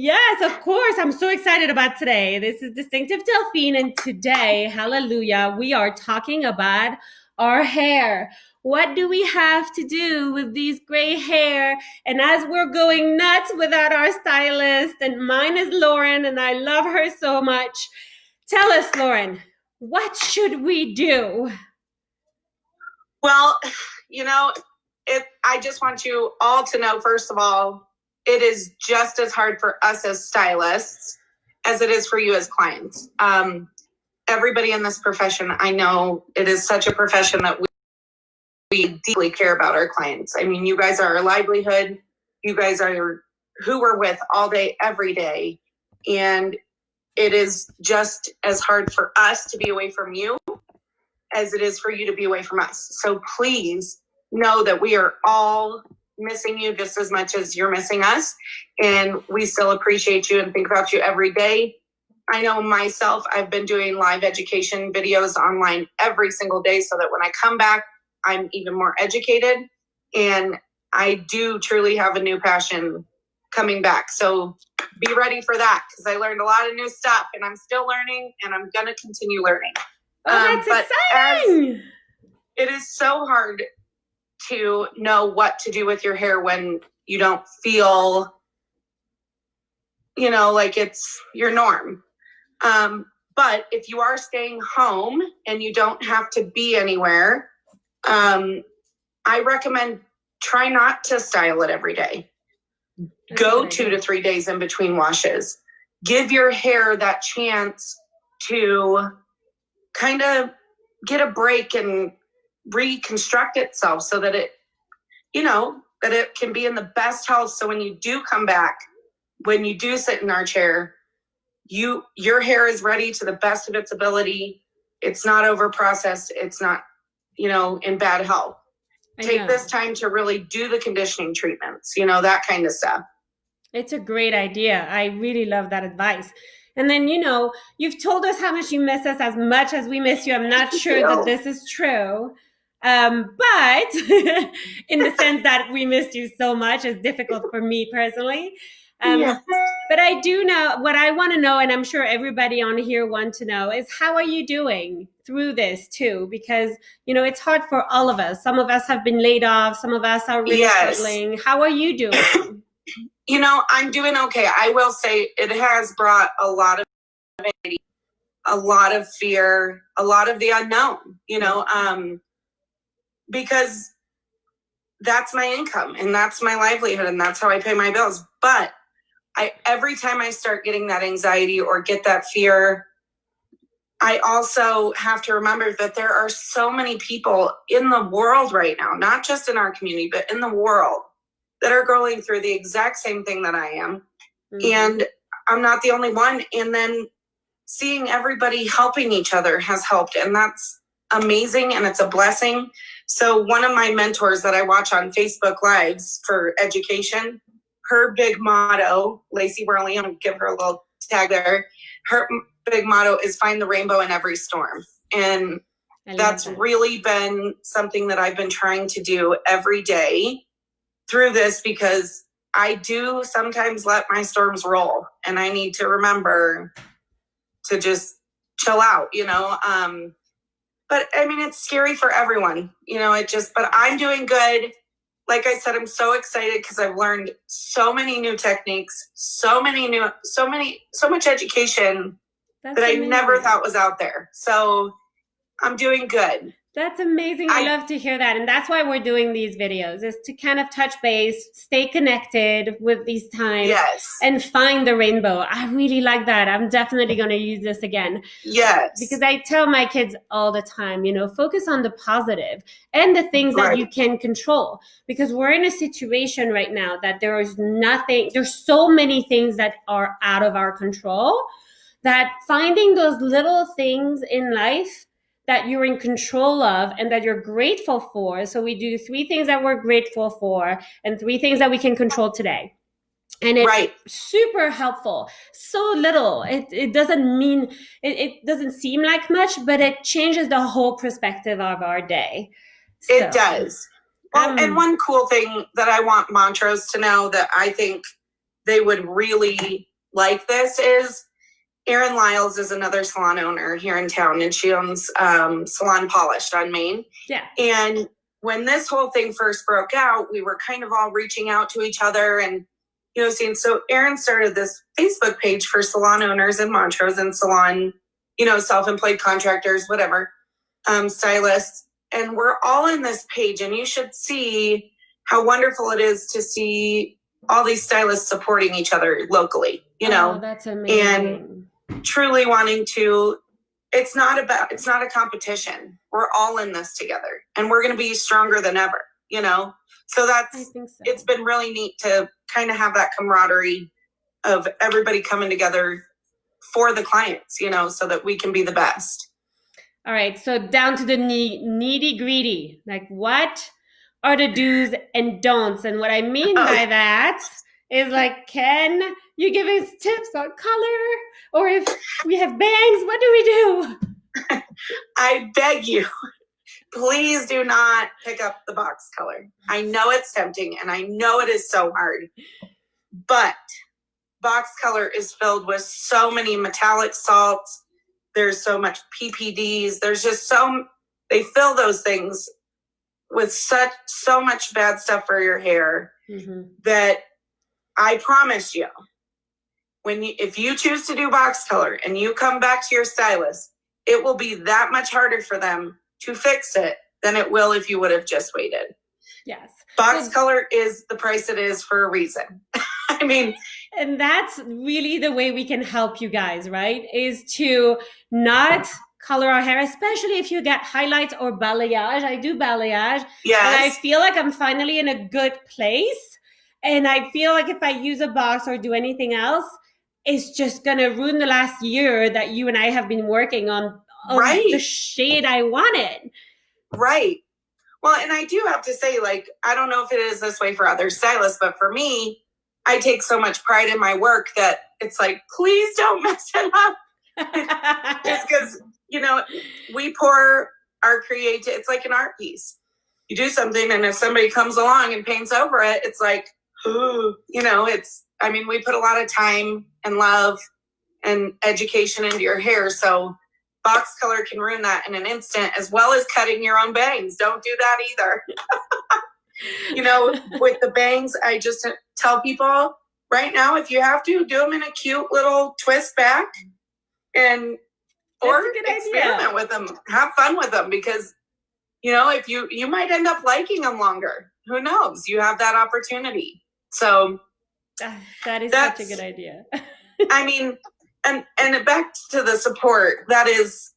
Yes, of course. I'm so excited about today. This is Distinctive Delphine, and today, hallelujah, we are talking about our hair. What do we have to do with these gray hair? And as we're going nuts without our stylist, and mine is Lauren, and I love her so much. Tell us, Lauren, what should we do? Well, I just want you all to know, first of all, it is just as hard for us as stylists as it is for you as clients. Everybody in this profession, I know it is such a profession that we deeply care about our clients. I mean, you guys are our livelihood. You guys are who we're with all day, every day. And it is just as hard for us to be away from you as it is for you to be away from us. So please know that we are all missing you just as much as you're missing us. And we still appreciate you and think about you every day. I know myself, I've been doing live education videos online every single day so that when I come back, I'm even more educated. And I do truly have a new passion coming back. So be ready for that, because I learned a lot of new stuff and I'm still learning and I'm going to continue learning. Oh, that's exciting. It is so hard to know what to do with your hair when you don't feel, like it's your norm. But if you are staying home and you don't have to be anywhere, I recommend try not to style it every day. Go 2 to 3 days in between washes. Give your hair that chance to kind of get a break and reconstruct itself so that it can be in the best health. So when you do come back, when you do sit in our chair, your hair is ready to the best of its ability. It's not over processed. It's not, in bad health. Take this time to really do the conditioning treatments, that kind of stuff. It's a great idea. I really love that advice. And then, you've told us how much you miss us as much as we miss you. I'm not sure that this is true. But in the sense that we missed you so much, it's difficult for me personally. But I do know what I want to know, and I'm sure everybody on here wants to know, is how are you doing through this too? Because, it's hard for all of us. Some of us have been laid off. Some of us are really struggling. How are you doing? I'm doing okay. I will say it has brought a lot of anxiety, a lot of fear, a lot of the unknown, because that's my income and that's my livelihood and that's how I pay my bills. But every time I start getting that anxiety or get that fear, I also have to remember that there are so many people in the world right now, not just in our community, but in the world, that are going through the exact same thing that I am. Mm-hmm. And I'm not the only one. And then seeing everybody helping each other has helped. And that's amazing. And it's a blessing. So one of my mentors that I watch on Facebook Lives for education, her big motto, Lacey Worley, I'm going to give her a little tag there. Her big motto is find the rainbow in every storm. And that's really been something that I've been trying to do every day through this, because I do sometimes let my storms roll and I need to remember to just chill out, but I mean, it's scary for everyone, but I'm doing good. Like I said, I'm so excited because I've learned so many new techniques, so much education that I never thought was out there. So I'm doing good. That's amazing. I love to hear that. And that's why we're doing these videos, is to kind of touch base, stay connected with these times, and find the rainbow. I really like that. I'm definitely going to use this again. Yes. Because I tell my kids all the time, focus on the positive and the things that you can control. Because we're in a situation right now that there's so many things that are out of our control, that finding those little things in life that you're in control of and that you're grateful for. So we do 3 things that we're grateful for and 3 things that we can control today. And it's super helpful. So little. It doesn't mean, it doesn't seem like much, but it changes the whole perspective of our day. So, it does. Well, and one cool thing that I want Montrose to know that I think they would really like this is Erin Lyles is another salon owner here in town, and she owns Salon Polished on Main. Yeah. And when this whole thing first broke out, we were kind of all reaching out to each other and, you know, seeing. So Erin started this Facebook page for salon owners in Montrose and salon, you know, self-employed contractors, whatever, stylists. And we're all in this page, and you should see how wonderful it is to see all these stylists supporting each other locally, you know. Oh, that's amazing. And truly wanting to, it's not a competition. We're all in this together, and we're going to be stronger than ever, you know. So it's been really neat to kind of have that camaraderie of everybody coming together for the clients, you know, so that we can be the best. All right, so down to the nitty gritty, like what are the do's and don'ts? And what I mean by that is like, can you give us tips on color? Or if we have bangs, what do we do? I beg you, please do not pick up the box color. I know it's tempting, and I know it is so hard, but box color is filled with so many metallic salts. There's so much PPDs. There's just they fill those things with so much bad stuff for your hair that I promise you, if you choose to do box color and you come back to your stylist, it will be that much harder for them to fix it than it will if you would have just waited. Yes. Box color is the price it is for a reason. I mean, and that's really the way we can help you guys, right? Is to not color our hair, especially if you get highlights or balayage. I do balayage. Yes. And I feel like I'm finally in a good place. And I feel like if I use a box or do anything else, it's just going to ruin the last year that you and I have been working on the shade I wanted. Right. Well, and I do have to say, like, I don't know if it is this way for other stylists, but for me, I take so much pride in my work that it's like, please don't mess it up. Just because, you know, we pour our creative, it's like an art piece. You do something, and if somebody comes along and paints over it, it's like, ooh, you know, we put a lot of time and love and education into your hair. So box color can ruin that in an instant, as well as cutting your own bangs. Don't do that either. You know, with the bangs, I just tell people right now, if you have to, do them in a cute little twist back or experiment with them. Have fun with them, because, you know, if you might end up liking them longer. Who knows? You have that opportunity. So that's such a good idea. I mean, and back to the support, that is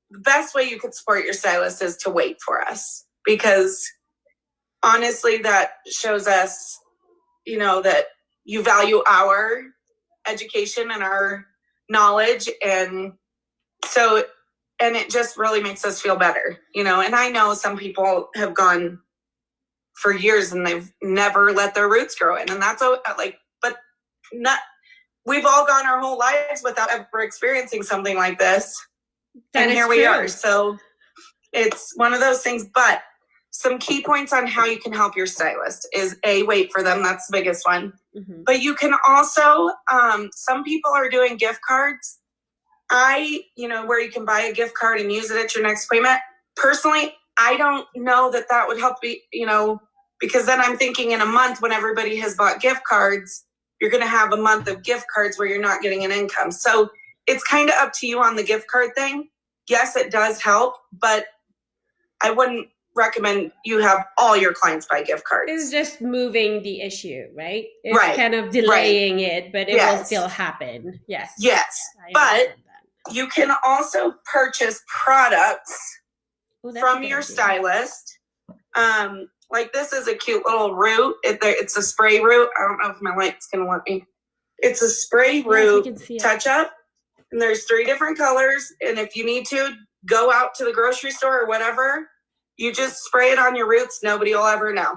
the best way you could support your stylist is to wait for us, because honestly, that shows us, you know, that you value our education and our knowledge. And so, and it just really makes us feel better, you know. And I know some people have gone for years and they've never let their roots grow in. And that's but we've all gone our whole lives without ever experiencing something like this. And here we are. So it's one of those things. But some key points on how you can help your stylist is wait for them. That's the biggest one. But you can also, some people are doing gift cards. Where you can buy a gift card and use it at your next appointment. Personally, I don't know that would help me, you know, because then I'm thinking in a month when everybody has bought gift cards, you're going to have a month of gift cards where you're not getting an income. So it's kind of up to you on the gift card thing. Yes, it does help, but I wouldn't recommend you have all your clients buy gift cards. It's just moving the issue, right? It's kind of delaying it, but it will still happen. Yes. Yes. But you can also purchase products from your stylist. Like this is a cute little root. It's a spray root. I don't know if my light's going to let me. It's a spray root touch up. And there's 3 different colors. And if you need to go out to the grocery store or whatever, you just spray it on your roots. Nobody will ever know.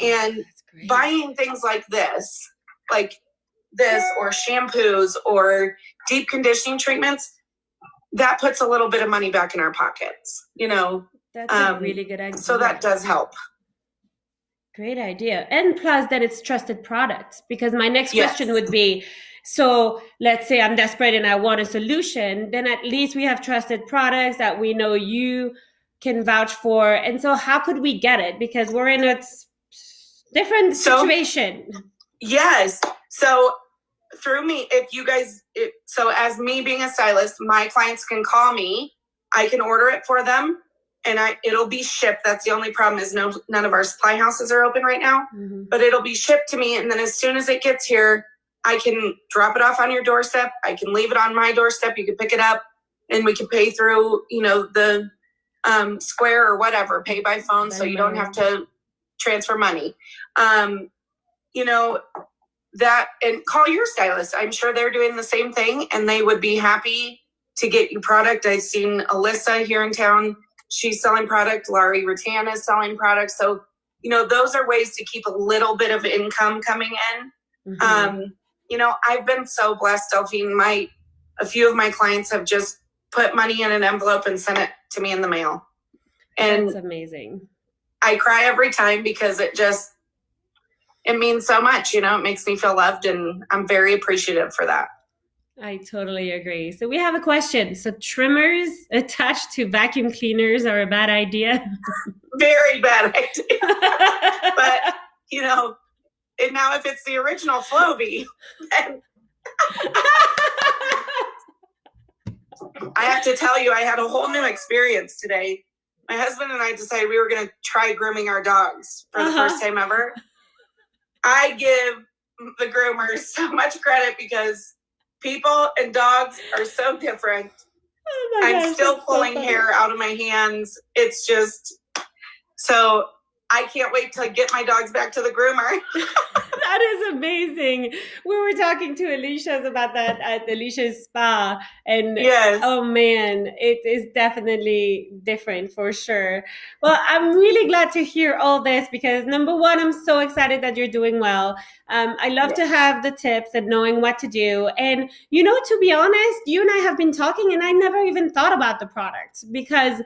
And buying things like this or shampoos or deep conditioning treatments, that puts a little bit of money back in our pockets, you know. That's a really good idea. So that does help. Great idea. And plus that it's trusted products, because my next question would be, So let's say I'm desperate and I want a solution, then at least we have trusted products that we know you can vouch for. And so how could we get it? Because we're in a different situation. Yes. So through me, so as me being a stylist, my clients can call me. I can order it for them and it'll be shipped. That's the only problem is none of our supply houses are open right now, but it'll be shipped to me. And then as soon as it gets here, I can drop it off on your doorstep. I can leave it on my doorstep. You can pick it up and we can pay through, the Square or whatever, pay by phone. So you don't have to transfer money. That, and call your stylist. I'm sure they're doing the same thing and they would be happy to get you product. I've seen Alyssa here in town. She's selling product. Laurie Rattan is selling product. So, those are ways to keep a little bit of income coming in. I've been so blessed, Delphine. A few of my clients have just put money in an envelope and sent it to me in the mail. And that's amazing. I cry every time because it means so much, it makes me feel loved and I'm very appreciative for that. I totally agree. So we have a question. So trimmers attached to vacuum cleaners are a bad idea? Very bad idea. But, and now if it's the original Flowbee, then I have to tell you, I had a whole new experience today. My husband and I decided we were going to try grooming our dogs for the first time ever. I give the groomers so much credit because people and dogs are so different. Oh my gosh, I'm still pulling hair out of my hands. It's just, so I can't wait to get my dogs back to the groomer. That is amazing. We were talking to Alicia's about that at Alicia's spa. And yes. Oh man, it is definitely different for sure. Well, I'm really glad to hear all this because number one, I'm so excited that you're doing well. I love to have the tips and knowing what to do. And, to be honest, you and I have been talking and I never even thought about the product because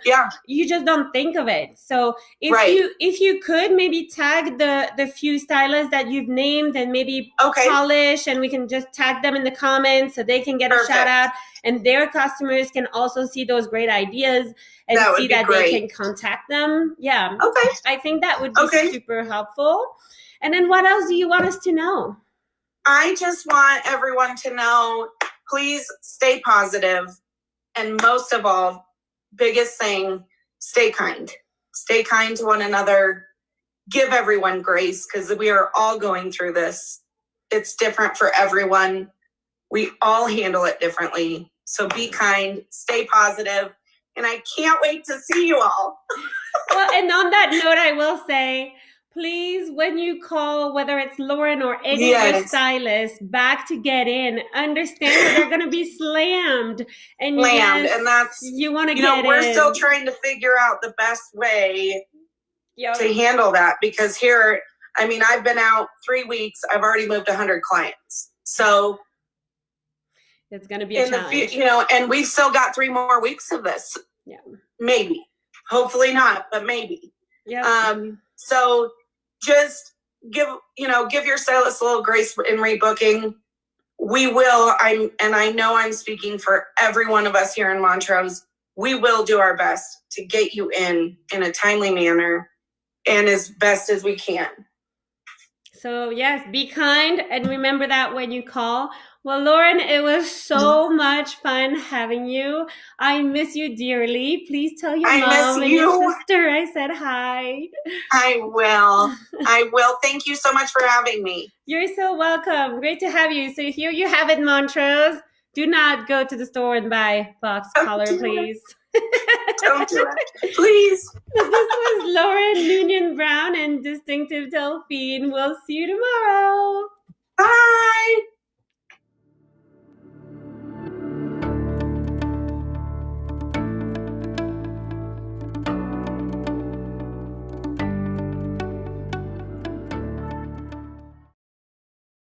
you just don't think of it. So if you could maybe tag the few stylists that you've named and maybe polish, and we can just tag them in the comments so they can get a shout out and their customers can also see those great ideas and see that they can contact them. Yeah. Okay. I think that would be super helpful. And then what else do you want us to know? I just want everyone to know, please stay positive. And most of all, biggest thing, stay kind. Stay kind to one another. Give everyone grace because we are all going through this. It's different for everyone. We all handle it differently. So be kind, stay positive, and I can't wait to see you all. Well, and on that note, I will say, please, when you call, whether it's Lauren or any other stylist back to get in, understand that they're going to be slammed. And and that's, you want to get in. We're still trying to figure out the best way to handle that because here, I've been out 3 weeks. I've already moved 100 clients. So it's going to be a challenge. And we've still got 3 more weeks of this. Yeah. Maybe. Hopefully not, but maybe. Yeah. So just give your stylist a little grace in rebooking. We will, I know I'm speaking for every one of us here in Montrose. We will do our best to get you in a timely manner and as best as we can. So yes, be kind and remember that when you call. Well, Lauren, it was so much fun having you. I miss you dearly. Please tell your mom and your sister I said hi. I will. Thank you so much for having me. You're so welcome. Great to have you. So here you have it, Montrose. Do not go to the store and buy box collar, please. Don't do it. Please. This was Lauren Noonan Brown and Distinctive Delphine. We'll see you tomorrow. Bye.